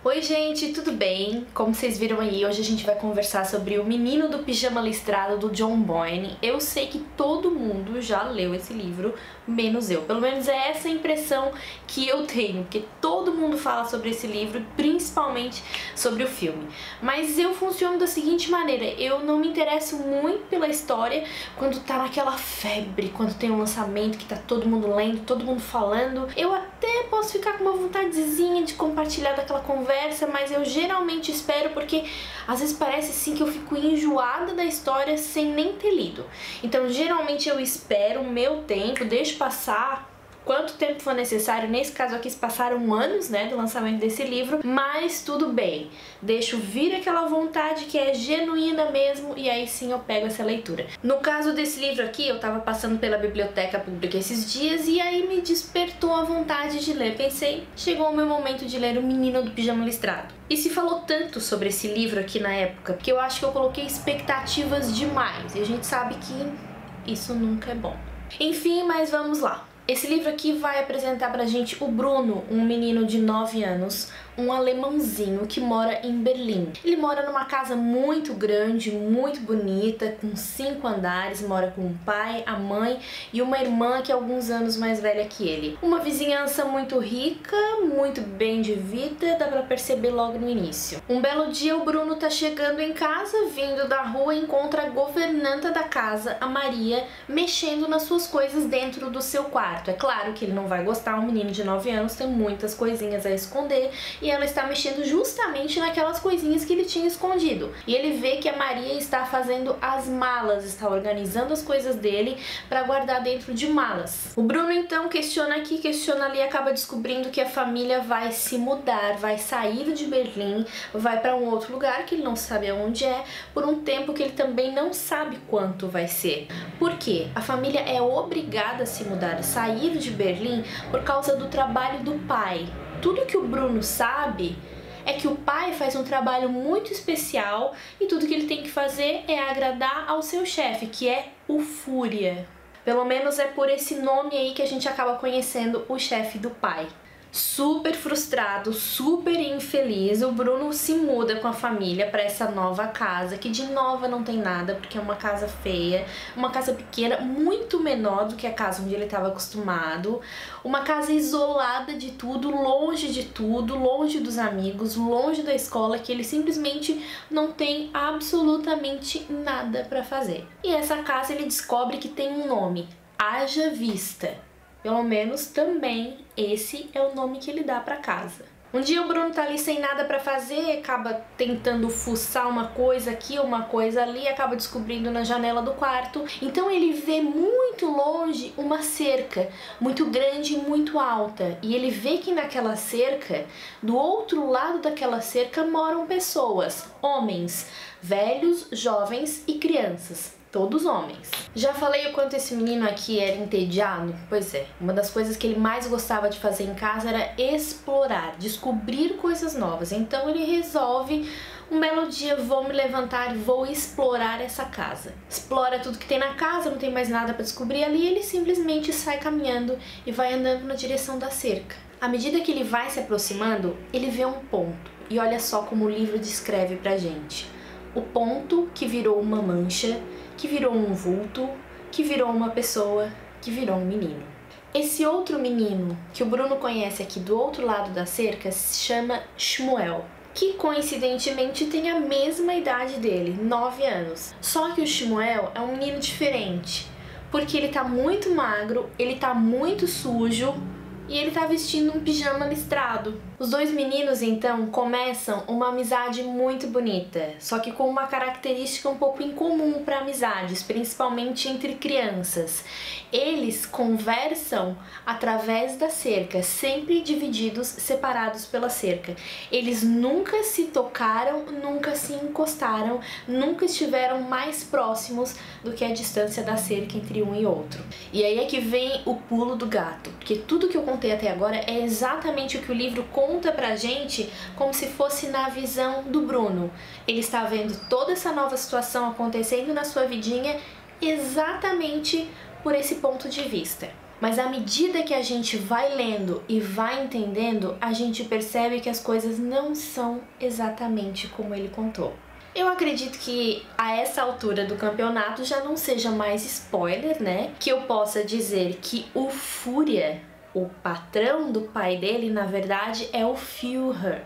Oi gente, tudo bem? Como vocês viram aí, hoje a gente vai conversar sobre O Menino do Pijama Listrado, do John Boyne. Eu sei que todo mundo já leu esse livro, menos eu. Pelo menos é essa a impressão que eu tenho, porque todo mundo fala sobre esse livro, principalmente sobre o filme. Mas eu funciono da seguinte maneira, eu não me interesso muito pela história quando tá naquela febre, quando tem um lançamento que tá todo mundo lendo, todo mundo falando. Eu até posso ficar com uma vontadezinha de compartilhar daquela conversa, mas eu geralmente espero porque às vezes parece assim que eu fico enjoada da história sem nem ter lido. Então geralmente eu espero o meu tempo, deixo passar quanto tempo for necessário. Nesse caso aqui se passaram anos, né, do lançamento desse livro, mas tudo bem, deixo vir aquela vontade que é genuína mesmo e aí sim eu pego essa leitura. No caso desse livro aqui, eu tava passando pela biblioteca pública esses dias e aí me despertou a vontade de ler. Pensei, chegou o meu momento de ler O Menino do Pijama Listrado. E se falou tanto sobre esse livro aqui na época, que eu acho que eu coloquei expectativas demais, e a gente sabe que isso nunca é bom. Enfim, mas vamos lá. Esse livro aqui vai apresentar pra gente o Bruno, um menino de 9 anos, um alemãozinho que mora em Berlim. Ele mora numa casa muito grande, muito bonita, com 5 andares, mora com o pai, a mãe e uma irmã que é alguns anos mais velha que ele. Uma vizinhança muito rica, muito bem de vida, dá pra perceber logo no início. Um belo dia o Bruno tá chegando em casa, vindo da rua, encontra a governanta da casa, a Maria, mexendo nas suas coisas dentro do seu quarto. É claro que ele não vai gostar, um menino de 9 anos tem muitas coisinhas a esconder e ela está mexendo justamente naquelas coisinhas que ele tinha escondido. E ele vê que a Maria está fazendo as malas, está organizando as coisas dele para guardar dentro de malas. O Bruno então questiona aqui, questiona ali e acaba descobrindo que a família vai se mudar, vai sair de Berlim, vai para um outro lugar que ele não sabe aonde é, por um tempo que ele também não sabe quanto vai ser. Por quê? A família é obrigada a se mudar, sair de Berlim por causa do trabalho do pai. Tudo que o Bruno sabe é que o pai faz um trabalho muito especial e tudo que ele tem que fazer é agradar ao seu chefe, que é o Fúria. Pelo menos é por esse nome aí que a gente acaba conhecendo o chefe do pai. Super frustrado, super infeliz, o Bruno se muda com a família para essa nova casa, que de nova não tem nada, porque é uma casa feia, uma casa pequena, muito menor do que a casa onde ele estava acostumado, uma casa isolada de tudo, longe dos amigos, longe da escola, que ele simplesmente não tem absolutamente nada para fazer. E essa casa ele descobre que tem um nome, Haja Vista. Pelo menos também esse é o nome que ele dá pra casa. Um dia o Bruno tá ali sem nada pra fazer, acaba tentando fuçar uma coisa aqui, uma coisa ali, acaba descobrindo na janela do quarto. Então ele vê muito longe uma cerca, muito grande e muito alta. E ele vê que naquela cerca, do outro lado daquela cerca, moram pessoas, homens, velhos, jovens e crianças. Todos homens. Já falei o quanto esse menino aqui era entediado? Pois é, uma das coisas que ele mais gostava de fazer em casa era explorar, descobrir coisas novas. Então ele resolve, um belo dia, vou me levantar e vou explorar essa casa. Explora tudo que tem na casa, não tem mais nada para descobrir ali, ele simplesmente sai caminhando e vai andando na direção da cerca. À medida que ele vai se aproximando, ele vê um ponto. E olha só como o livro descreve pra gente. O ponto que virou uma mancha, que virou um vulto, que virou uma pessoa, que virou um menino. Esse outro menino que o Bruno conhece aqui do outro lado da cerca se chama Shmuel, que coincidentemente tem a mesma idade dele, 9 anos. Só que o Shmuel é um menino diferente, porque ele tá muito magro, ele tá muito sujo e ele tá vestindo um pijama listrado. Os dois meninos então começam uma amizade muito bonita, só que com uma característica um pouco incomum para amizades, principalmente entre crianças. Eles conversam através da cerca, sempre divididos, separados pela cerca. Eles nunca se tocaram, nunca se encostaram, nunca estiveram mais próximos do que a distância da cerca entre um e outro. E aí é que vem o pulo do gato, porque tudo que eu contei até agora é exatamente o que o livro conta pra gente, como se fosse na visão do Bruno. Ele está vendo toda essa nova situação acontecendo na sua vidinha exatamente por esse ponto de vista. Mas à medida que a gente vai lendo e vai entendendo, a gente percebe que as coisas não são exatamente como ele contou. Eu acredito que a essa altura do campeonato já não seja mais spoiler, né? Que eu possa dizer que o Fúria, o patrão do pai dele, na verdade é o Führer.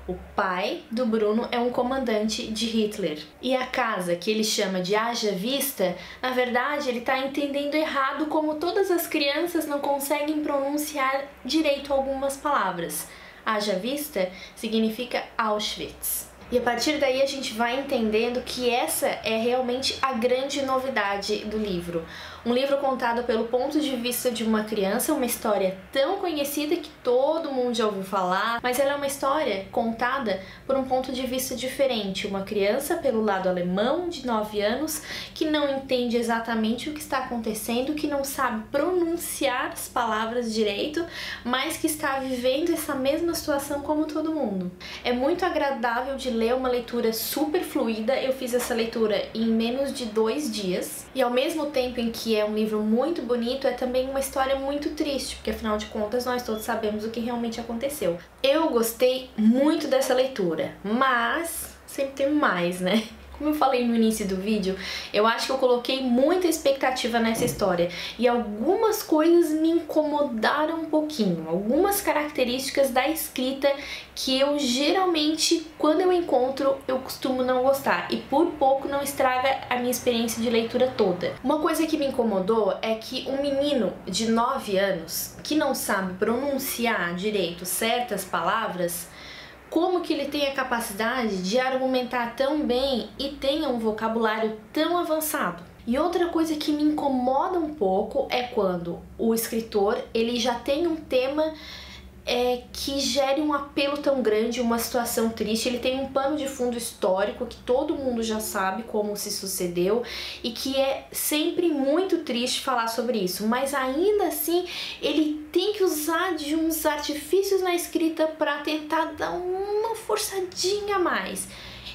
O pai do Bruno é um comandante de Hitler. E a casa, que ele chama de Haja Vista, na verdade ele está entendendo errado como todas as crianças não conseguem pronunciar direito algumas palavras. Haja Vista significa Auschwitz. E a partir daí a gente vai entendendo que essa é realmente a grande novidade do livro. Um livro contado pelo ponto de vista de uma criança, uma história tão conhecida que todo mundo já ouviu falar, mas ela é uma história contada por um ponto de vista diferente. Uma criança pelo lado alemão, de 9 anos, que não entende exatamente o que está acontecendo, que não sabe pronunciar as palavras direito, mas que está vivendo essa mesma situação como todo mundo. É muito agradável de ler, uma leitura super fluida. Eu fiz essa leitura em menos de 2 dias, e ao mesmo tempo em que é um livro muito bonito, é também uma história muito triste, porque afinal de contas nós todos sabemos o que realmente aconteceu. Eu gostei muito dessa leitura, mas sempre tem mais, né? Como eu falei no início do vídeo, eu acho que eu coloquei muita expectativa nessa história e algumas coisas me incomodaram um pouquinho, algumas características da escrita que eu geralmente, quando eu encontro, eu costumo não gostar e por pouco não estraga a minha experiência de leitura toda. Uma coisa que me incomodou é que um menino de 9 anos que não sabe pronunciar direito certas palavras, como que ele tem a capacidade de argumentar tão bem e tenha um vocabulário tão avançado? E outra coisa que me incomoda um pouco é quando o escritor ele já tem um tema que gere um apelo tão grande, uma situação triste, ele tem um pano de fundo histórico que todo mundo já sabe como se sucedeu e que é sempre muito triste falar sobre isso, mas ainda assim ele tem que usar de uns artifícios na escrita para tentar dar uma forçadinha a mais.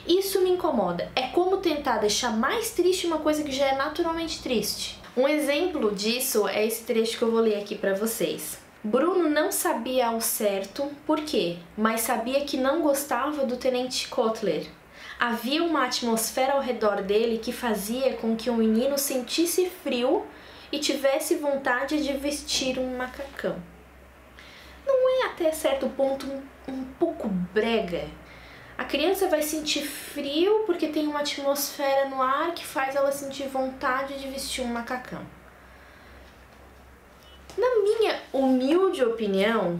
Isso me incomoda, é como tentar deixar mais triste uma coisa que já é naturalmente triste. Um exemplo disso é esse trecho que eu vou ler aqui para vocês. Bruno não sabia ao certo por quê, mas sabia que não gostava do tenente Kotler. Havia uma atmosfera ao redor dele que fazia com que o menino sentisse frio e tivesse vontade de vestir um macacão. Não é até certo ponto um pouco brega? A criança vai sentir frio porque tem uma atmosfera no ar que faz ela sentir vontade de vestir um macacão. Na minha humilde opinião,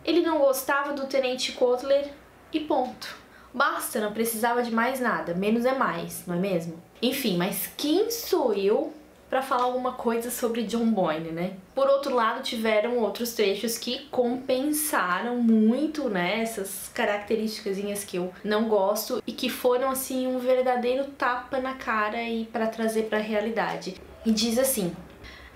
ele não gostava do tenente Kotler e ponto. Basta, não precisava de mais nada, menos é mais, não é mesmo? Enfim, mas quem sou eu para falar alguma coisa sobre John Boyne, né? Por outro lado, tiveram outros trechos que compensaram muito, né, essas características que eu não gosto e que foram assim um verdadeiro tapa na cara e para trazer para a realidade. E diz assim: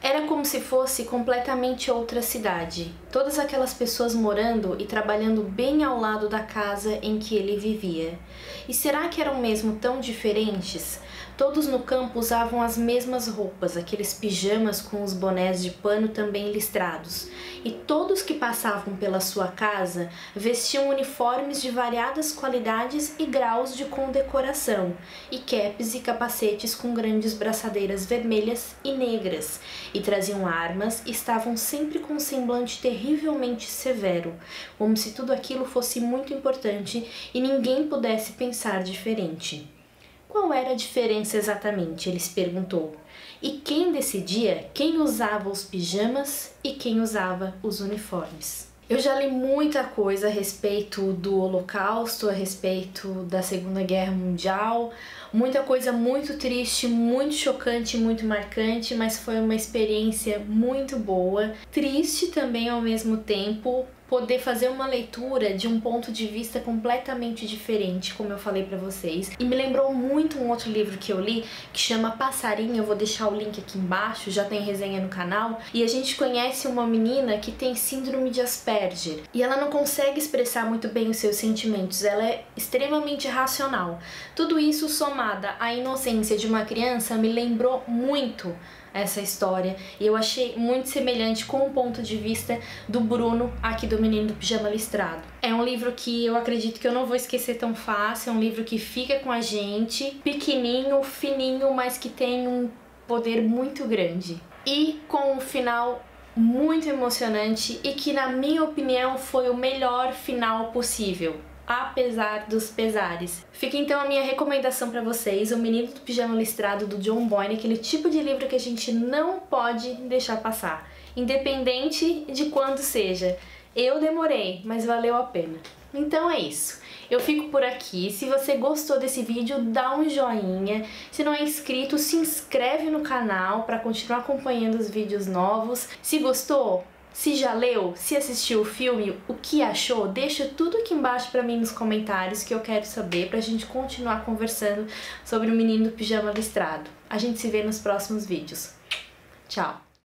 era como se fosse completamente outra cidade. Todas aquelas pessoas morando e trabalhando bem ao lado da casa em que ele vivia. E será que eram mesmo tão diferentes? Todos no campo usavam as mesmas roupas, aqueles pijamas com os bonés de pano também listrados. E todos que passavam pela sua casa vestiam uniformes de variadas qualidades e graus de condecoração, e capes e capacetes com grandes braçadeiras vermelhas e negras, e traziam armas e estavam sempre com um semblante terrivelmente severo, como se tudo aquilo fosse muito importante e ninguém pudesse pensar diferente. Qual era a diferença exatamente? Ele se perguntou. E quem decidia quem usava os pijamas e quem usava os uniformes? Eu já li muita coisa a respeito do Holocausto, a respeito da Segunda Guerra Mundial, muita coisa muito triste, muito chocante, muito marcante, mas foi uma experiência muito boa. Triste também ao mesmo tempo, poder fazer uma leitura de um ponto de vista completamente diferente, como eu falei pra vocês. E me lembrou muito um outro livro que eu li, que chama Passarinho, eu vou deixar o link aqui embaixo, já tem resenha no canal. E a gente conhece uma menina que tem síndrome de Asperger. E ela não consegue expressar muito bem os seus sentimentos, ela é extremamente racional. Tudo isso somada à inocência de uma criança me lembrou muito essa história e eu achei muito semelhante com o ponto de vista do Bruno aqui do Menino do Pijama Listrado. É um livro que eu acredito que eu não vou esquecer tão fácil, é um livro que fica com a gente, pequenininho, fininho, mas que tem um poder muito grande. E com um final muito emocionante e que, na minha opinião, foi o melhor final possível, apesar dos pesares. Fica então a minha recomendação para vocês, O Menino do Pijama Listrado, do John Boyne, aquele tipo de livro que a gente não pode deixar passar, independente de quando seja. Eu demorei, mas valeu a pena. Então é isso. Eu fico por aqui. Se você gostou desse vídeo, dá um joinha. Se não é inscrito, se inscreve no canal para continuar acompanhando os vídeos novos. Se gostou, se já leu, se assistiu o filme, o que achou, deixa tudo aqui embaixo para mim nos comentários que eu quero saber, pra gente continuar conversando sobre O Menino do Pijama Listrado. A gente se vê nos próximos vídeos. Tchau!